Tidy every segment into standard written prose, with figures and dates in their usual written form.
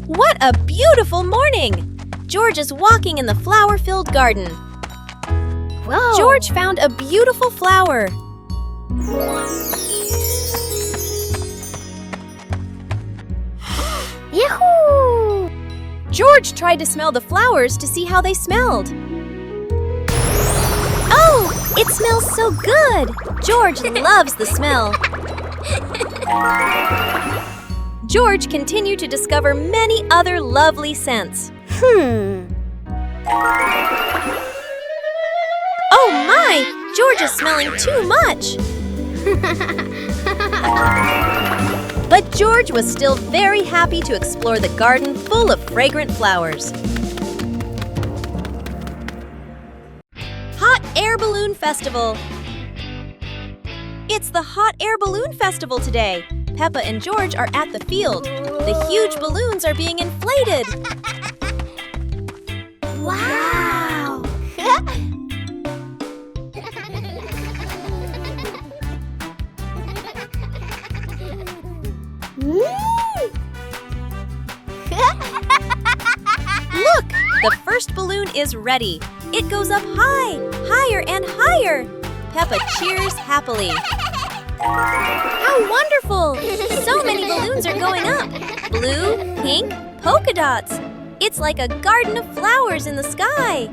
What a beautiful morning! George is walking in the flower-filled garden. Whoa. George found a beautiful flower. Yahoo! George tried to smell the flowers to see how they smelled. Oh, it smells so good! George loves the smell. George continued to discover many other lovely scents. Oh my! George is smelling too much! But George was still very happy to explore the garden full of fragrant flowers. Hot Air Balloon Festival. It's the Hot Air Balloon Festival today. Peppa and George are at the field. The huge balloons are being inflated. Wow! Look! The first balloon is ready. It goes up high, higher and higher. Peppa cheers happily. How wonderful! So many balloons are going up. Blue, pink, polka dots. It's like a garden of flowers in the sky.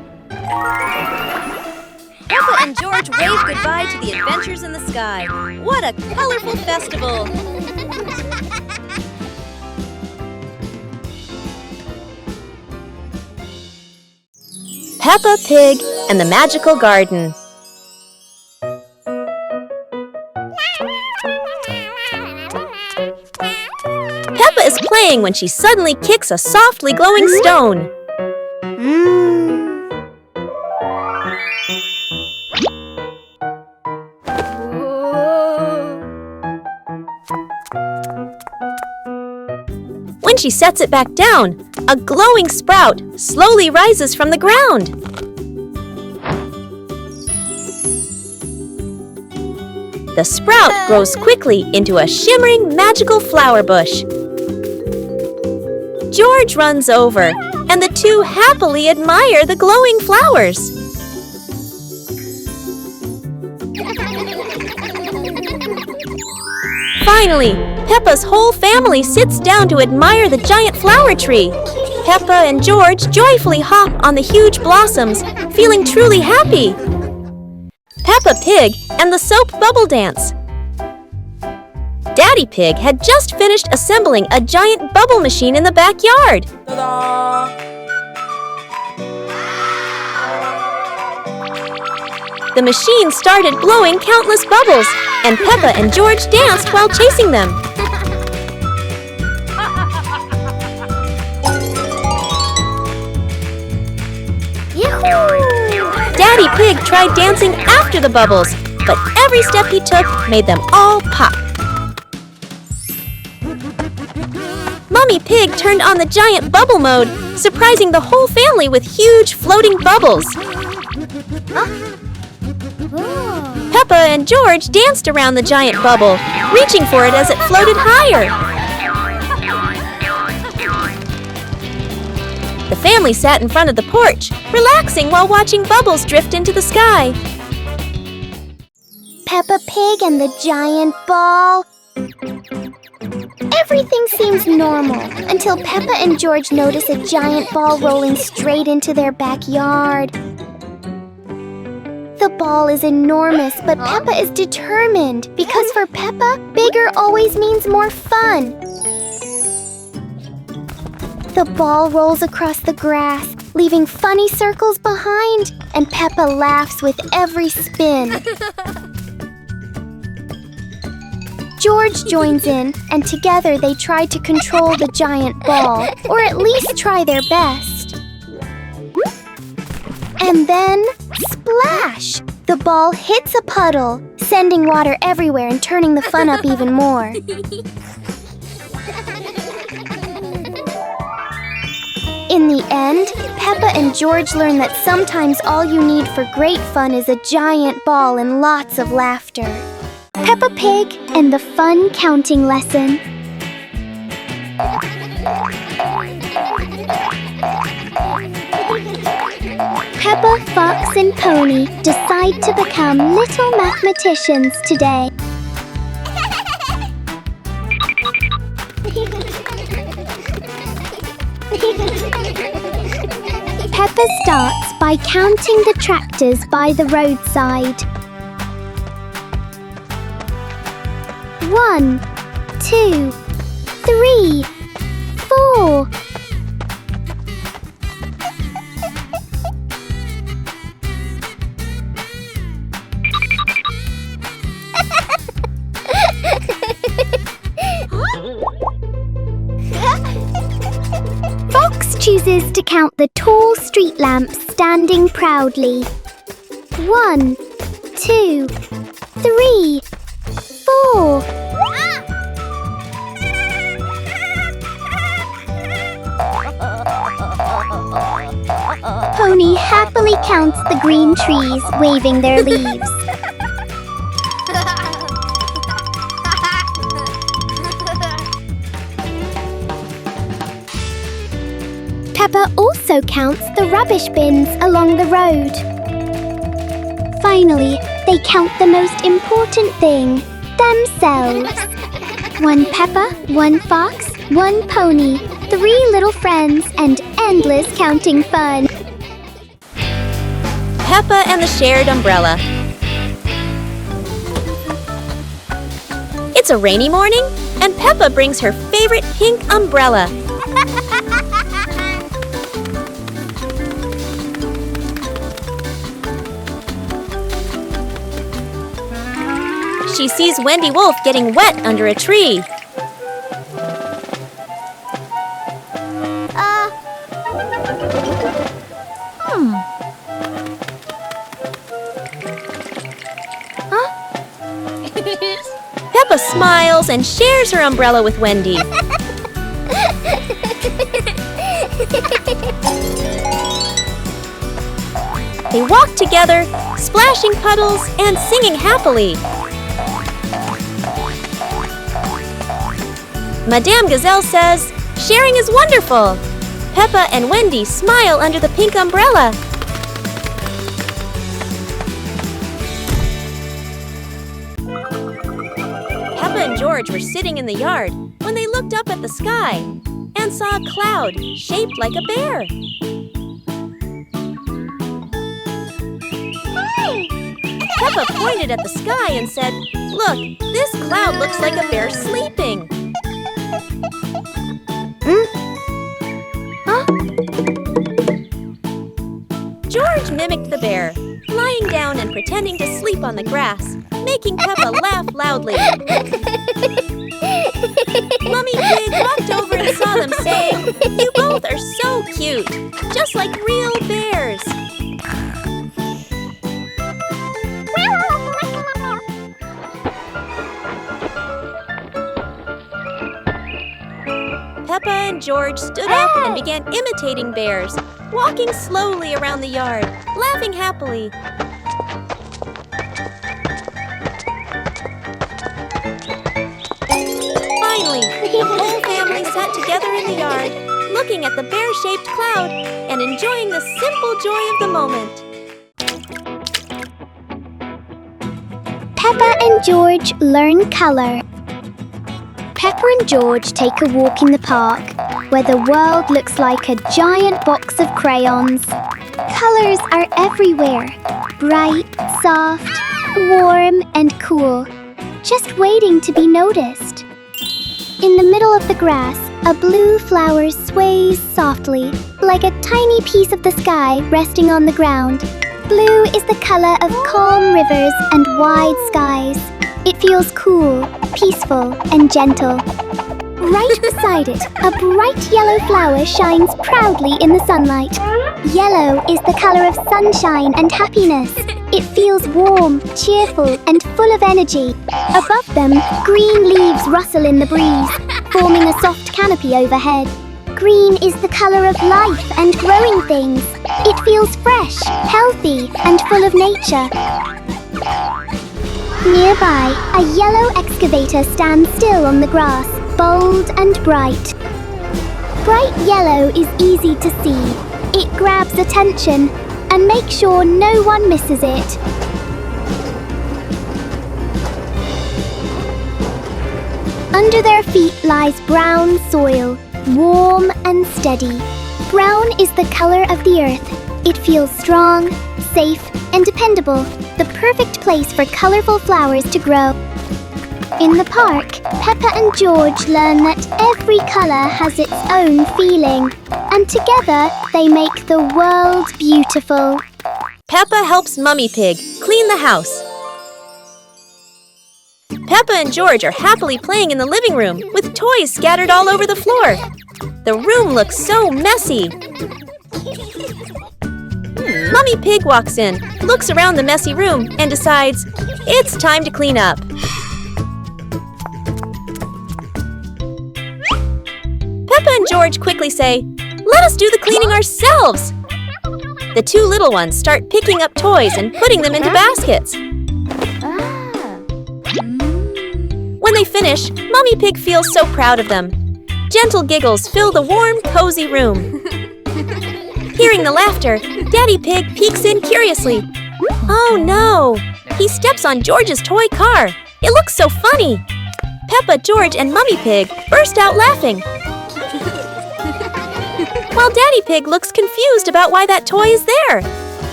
Peppa and George wave goodbye to the adventures in the sky. What a colorful festival! Peppa Pig and the Magical Garden. Peppa is playing when she suddenly kicks a softly glowing stone. When she sets it back down, a glowing sprout slowly rises from the ground. The sprout grows quickly into a shimmering magical flower bush. George runs over, and the two happily admire the glowing flowers. Finally, Peppa's whole family sits down to admire the giant flower tree. Peppa and George joyfully hop on the huge blossoms, feeling truly happy. Peppa Pig and the soap bubble dance. Daddy Pig had just finished assembling a giant bubble machine in the backyard. Ta-da! The machine started blowing countless bubbles, and Peppa and George danced while chasing them. Daddy Pig tried dancing after the bubbles, but every step he took made them all pop. Mummy Pig turned on the giant bubble mode, surprising the whole family with huge floating bubbles. Peppa and George danced around the giant bubble, reaching for it as it floated higher. The family sat in front of the porch, relaxing while watching bubbles drift into the sky. Peppa Pig and the giant ball. Everything seems normal until Peppa and George notice a giant ball rolling straight into their backyard. The ball is enormous, but Peppa is determined because for Peppa, bigger always means more fun. The ball rolls across the grass, leaving funny circles behind, and Peppa laughs with every spin. George joins in, and together they try to control the giant ball, or at least try their best. And then, splash! The ball hits a puddle, sending water everywhere and turning the fun up even more. In the end, Peppa and George learn that sometimes all you need for great fun is a giant ball and lots of laughter. Peppa Pig and the Fun Counting Lesson. Peppa, Fox and Pony decide to become little mathematicians today. Peppa starts by counting the tractors by the roadside. 1, 2, 3, 4. Fox chooses to count the tall street lamps standing proudly. 1, 2, 3, 4. Pony happily counts the green trees waving their leaves. Peppa also counts the rubbish bins along the road. Finally, they count the most important thing, themselves. 1 Peppa, 1 Fox, 1 Pony, 3 little friends, and endless counting fun. Peppa and the shared umbrella. It's a rainy morning, and Peppa brings her favorite pink umbrella. She sees Wendy Wolf getting wet under a tree. Peppa smiles and shares her umbrella with Wendy. They walk together, splashing puddles and singing happily. Madame Gazelle says, "Sharing is wonderful." Peppa and Wendy smile under the pink umbrella. Peppa and George were sitting in the yard when they looked up at the sky and saw a cloud shaped like a bear. Peppa pointed at the sky and said, "Look, this cloud looks like a bear sleeping." George mimicked the bear, lying down and pretending to sleep on the grass, making Peppa laugh loudly. Mummy Pig walked over and saw them, saying, "You both are so cute, just like real bears." Peppa and George stood up and began imitating bears, walking slowly around the yard, laughing happily. Finally, the whole family sat together in the yard, looking at the bear-shaped cloud and enjoying the simple joy of the moment. Peppa and George learn color. Peppa and George take a walk in the park, where the world looks like a giant box of crayons. Colors are everywhere, bright, soft, warm, and cool, just waiting to be noticed. In the middle of the grass, a blue flower sways softly, like a tiny piece of the sky resting on the ground. Blue is the color of calm rivers and wide skies. It feels cool, peaceful, and gentle. Right beside it, a bright yellow flower shines proudly in the sunlight. Yellow is the color of sunshine and happiness. It feels warm, cheerful, and full of energy. Above them, green leaves rustle in the breeze, forming a soft canopy overhead. Green is the color of life and growing things. It feels fresh, healthy, and full of nature. Nearby, a yellow excavator stands still on the grass, bold and bright. Bright yellow is easy to see. It grabs attention. and make sure no one misses it. Under their feet lies brown soil, warm and steady. Brown is the color of the earth. It feels strong, safe, and dependable, the perfect place for colorful flowers to grow. In the park, Peppa and George learn that every color has its own feeling, and together they make the world beautiful. Peppa helps Mummy Pig clean the house. Peppa and George are happily playing in the living room with toys scattered all over the floor. The room looks so messy. Mummy Pig walks in, looks around the messy room, and decides it's time to clean up. Peppa and George quickly say, "Let us do the cleaning ourselves." The two little ones start picking up toys and putting them into baskets. When they finish, Mummy Pig feels so proud of them. Gentle giggles fill the warm, cozy room. Hearing the laughter, Daddy Pig peeks in curiously. Oh no! He steps on George's toy car. It looks so funny. Peppa, George, and Mummy Pig burst out laughing. While Daddy Pig looks confused about why that toy is there.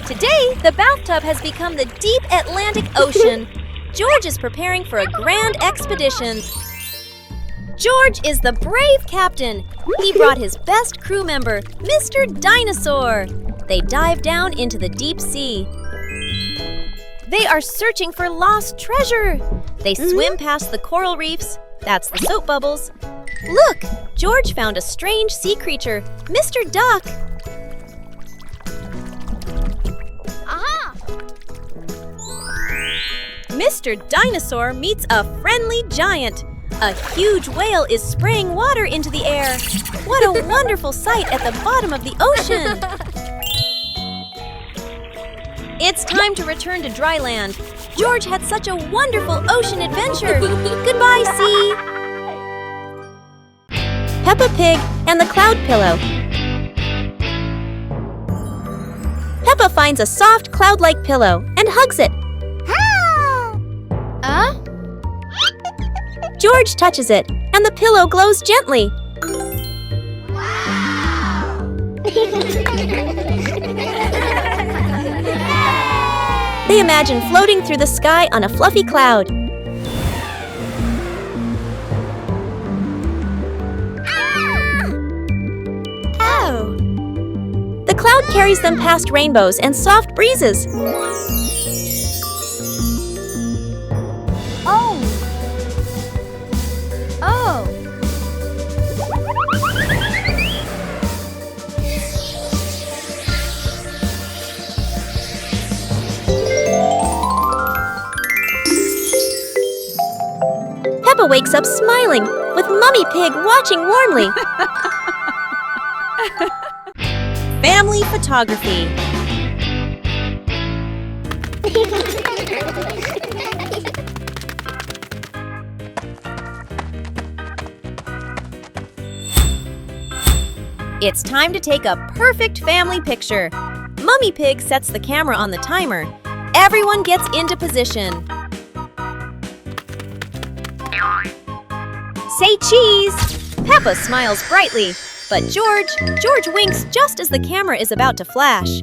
Today, the bathtub has become the deep Atlantic Ocean. George is preparing for a grand expedition. George is the brave captain. He brought his best crew member, Mr. Dinosaur. They dive down into the deep sea. They are searching for lost treasure. They swim past the coral reefs. That's the soap bubbles. Look, George found a strange sea creature, Mr. Duck. Aha! Mr. Dinosaur meets a friendly giant. A huge whale is spraying water into the air. What a wonderful sight at the bottom of the ocean. It's time to return to dry land. George had such a wonderful ocean adventure. Goodbye, sea. Peppa Pig and the Cloud Pillow. Peppa finds a soft cloud-like pillow and hugs it. George touches it, and the pillow glows gently. They imagine floating through the sky on a fluffy cloud. Oh! The cloud carries them past rainbows and soft breezes. Peppa wakes up smiling, with Mummy Pig watching warmly. Family photography. It's time to take a perfect family picture. Mummy Pig sets the camera on the timer. Everyone gets into position. Say cheese! Peppa smiles brightly, but George winks just as the camera is about to flash.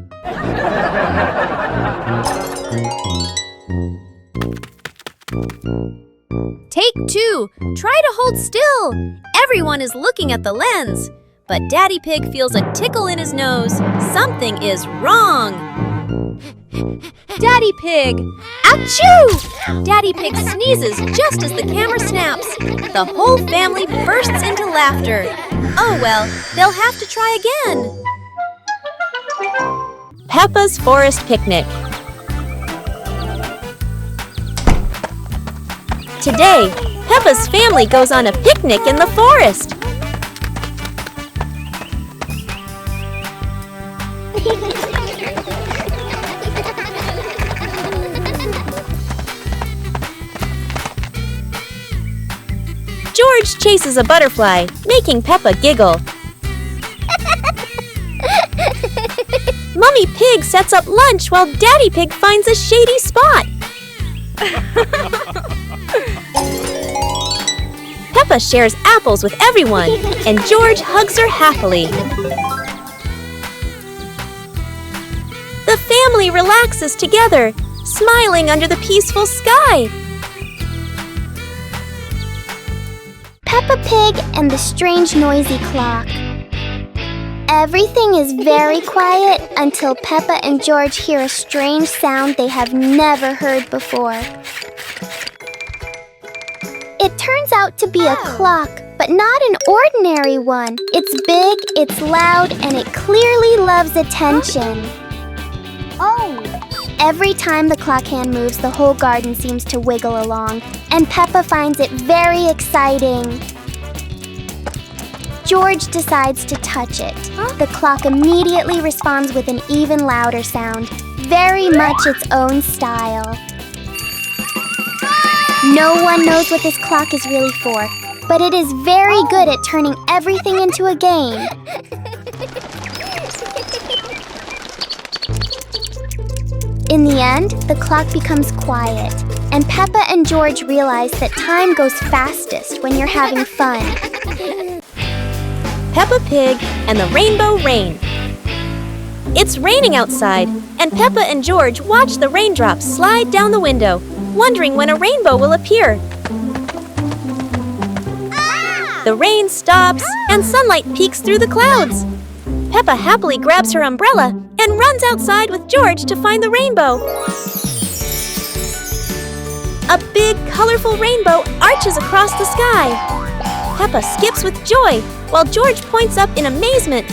Take 2. Try to hold still. Everyone is looking at the lens, but Daddy Pig feels a tickle in his nose. Something is wrong. Daddy Pig! Achoo! Daddy Pig sneezes just as the camera snaps. The whole family bursts into laughter. Oh well, they'll have to try again. Peppa's Forest Picnic. Today, Peppa's family goes on a picnic in the forest. George chases a butterfly, making Peppa giggle. Mummy Pig sets up lunch while Daddy Pig finds a shady spot. Peppa shares apples with everyone, and George hugs her happily. The family relaxes together, smiling under the peaceful sky. Peppa Pig and the strange noisy clock. Everything is very quiet until Peppa and George hear a strange sound they have never heard before. It turns out to be a clock, but not an ordinary one. It's big, it's loud, and it clearly loves attention. Every time the clock hand moves, the whole garden seems to wiggle along, and Peppa finds it very exciting. George decides to touch it. The clock immediately responds with an even louder sound, very much its own style. No one knows what this clock is really for, but it is very good at turning everything into a game. In the end, the clock becomes quiet, and Peppa and George realize that time goes fastest when you're having fun. Peppa Pig and the Rainbow Rain. It's raining outside, and Peppa and George watch the raindrops slide down the window, wondering when a rainbow will appear. The rain stops, and sunlight peeks through the clouds. Peppa happily grabs her umbrella and runs outside with George to find the rainbow. A big, colorful rainbow arches across the sky. Peppa skips with joy, while George points up in amazement.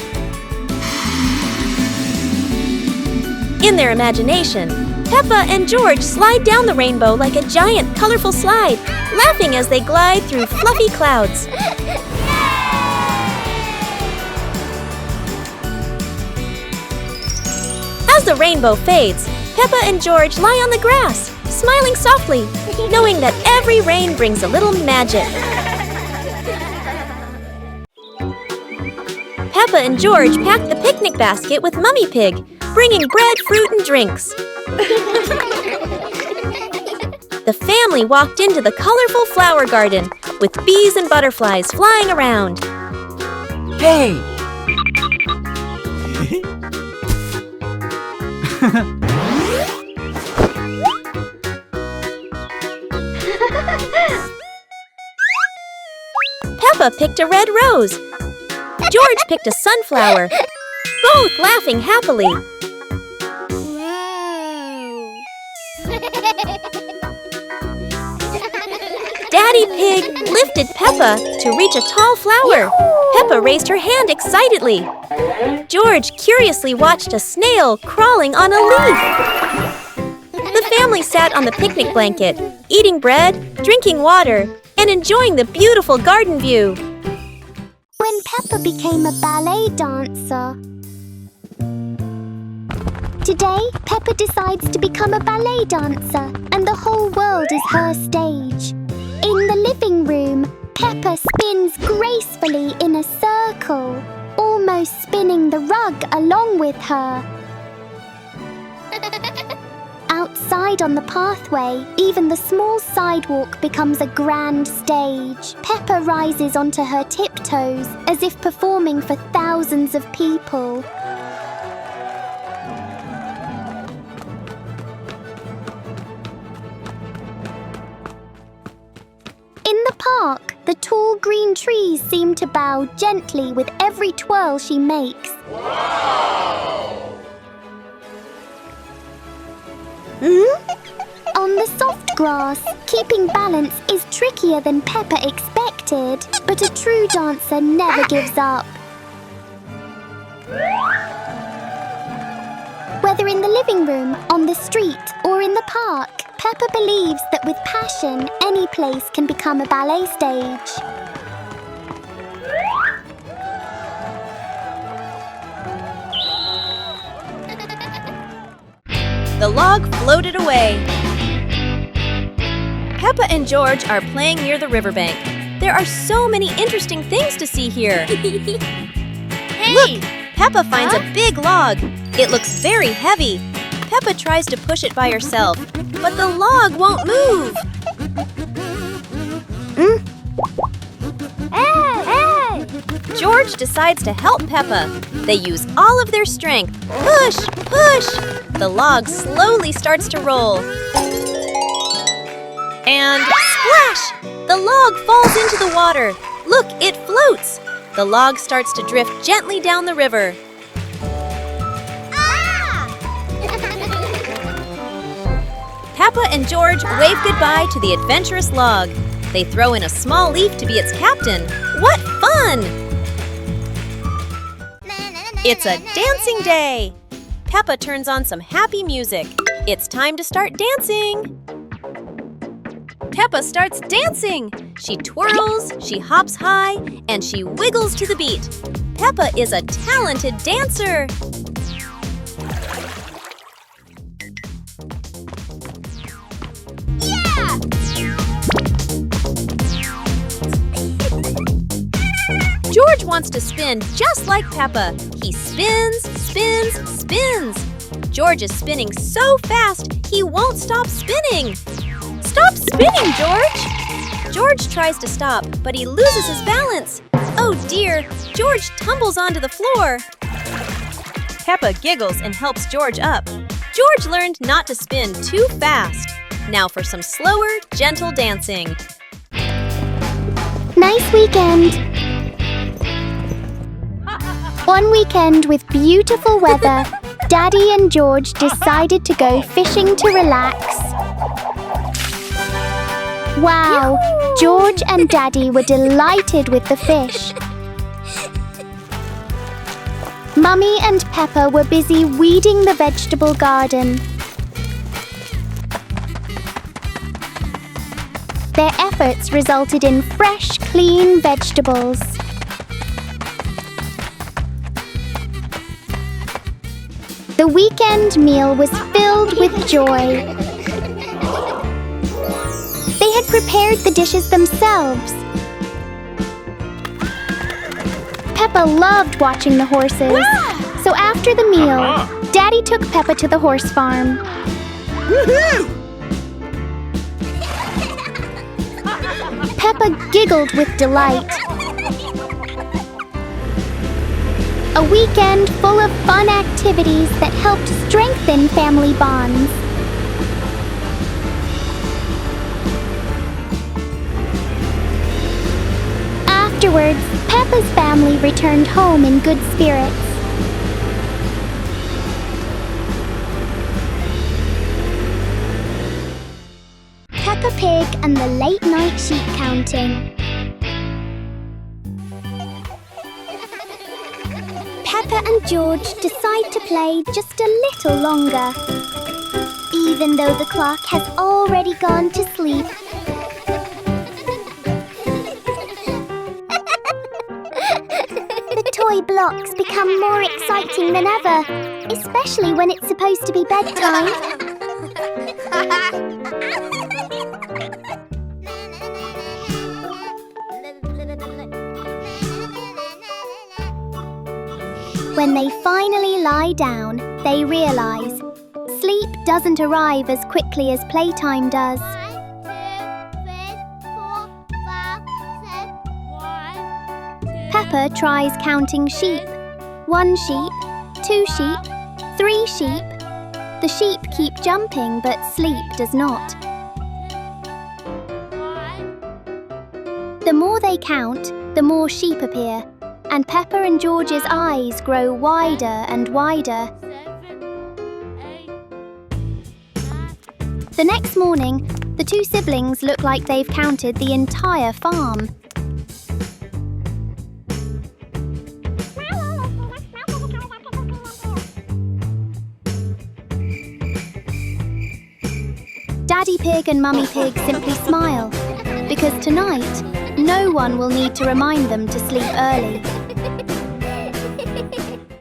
In their imagination, Peppa and George slide down the rainbow like a giant, colorful slide, laughing as they glide through fluffy clouds. As the rainbow fades, Peppa and George lie on the grass, smiling softly, knowing that every rain brings a little magic. Peppa and George packed the picnic basket with Mummy Pig, bringing bread, fruit, and drinks. The family walked into the colorful flower garden with bees and butterflies flying around. Hey! Peppa picked a red rose. George picked a sunflower, both laughing happily. Daddy Pig lifted Peppa to reach a tall flower. Peppa raised her hand excitedly. George curiously watched a snail crawling on a leaf. The family sat on the picnic blanket, eating bread, drinking water, and enjoying the beautiful garden view. When Peppa became a ballet dancer. Today, Peppa decides to become a ballet dancer, and the whole world is her stage. In the living room, Peppa spins gracefully in a circle, almost spinning the rug along with her. Outside on the pathway, even the small sidewalk becomes a grand stage. Peppa rises onto her tiptoes as if performing for thousands of people. In the park, the tall green trees seem to bow gently with every twirl she makes. On the soft grass, keeping balance is trickier than Peppa expected, but a true dancer never gives up. Whether in the living room, on the street, or in the park, Peppa believes that with passion, any place can become a ballet stage. The log floated away. Peppa and George are playing near the riverbank. There are so many interesting things to see here. Hey! Look! Peppa finds a big log. It looks very heavy. Peppa tries to push it by herself, but the log won't move. George decides to help Peppa. They use all of their strength. Push, push! The log slowly starts to roll. And splash! The log falls into the water. Look, it floats. The log starts to drift gently down the river. Peppa and George wave goodbye to the adventurous log. They throw in a small leaf to be its captain. What fun! It's a dancing day. Peppa turns on some happy music. It's time to start dancing. Peppa starts dancing. She twirls, she hops high, and she wiggles to the beat. Peppa is a talented dancer. George wants to spin just like Peppa. He spins, spins, spins. George is spinning so fast, he won't stop spinning. Stop spinning, George! George tries to stop, but he loses his balance. Oh dear, George tumbles onto the floor. Peppa giggles and helps George up. George learned not to spin too fast. Now for some slower, gentle dancing. Nice weekend. One weekend with beautiful weather, Daddy and George decided to go fishing to relax. Wow, George and Daddy were delighted with the fish. Mummy and Peppa were busy weeding the vegetable garden. Their efforts resulted in fresh, clean vegetables. The weekend meal was filled with joy. They had prepared the dishes themselves. Peppa loved watching the horses. So after the meal, Daddy took Peppa to the horse farm. Peppa giggled with delight. A weekend full of fun activities that helped strengthen family bonds. Afterwards, Peppa's family returned home in good spirits. Peppa Pig and the late-night sheep counting. Peppa and George decide to play just a little longer, even though the clock has already gone to sleep. The toy blocks become more exciting than ever, especially when it's supposed to be bedtime. When they finally lie down, they realise sleep doesn't arrive as quickly as playtime does. 1, 2, 3, 4, 5, 6, 1, 2. Peppa tries counting sheep. 1 sheep, 2 sheep, 3 sheep. The sheep keep jumping, but sleep does not. The more they count, the more sheep appear, and Peppa and George's eyes grow wider and wider. 7, 8, 9. The next morning, the two siblings look like they've counted the entire farm. Daddy Pig and Mummy Pig simply smile, because tonight, no one will need to remind them to sleep early.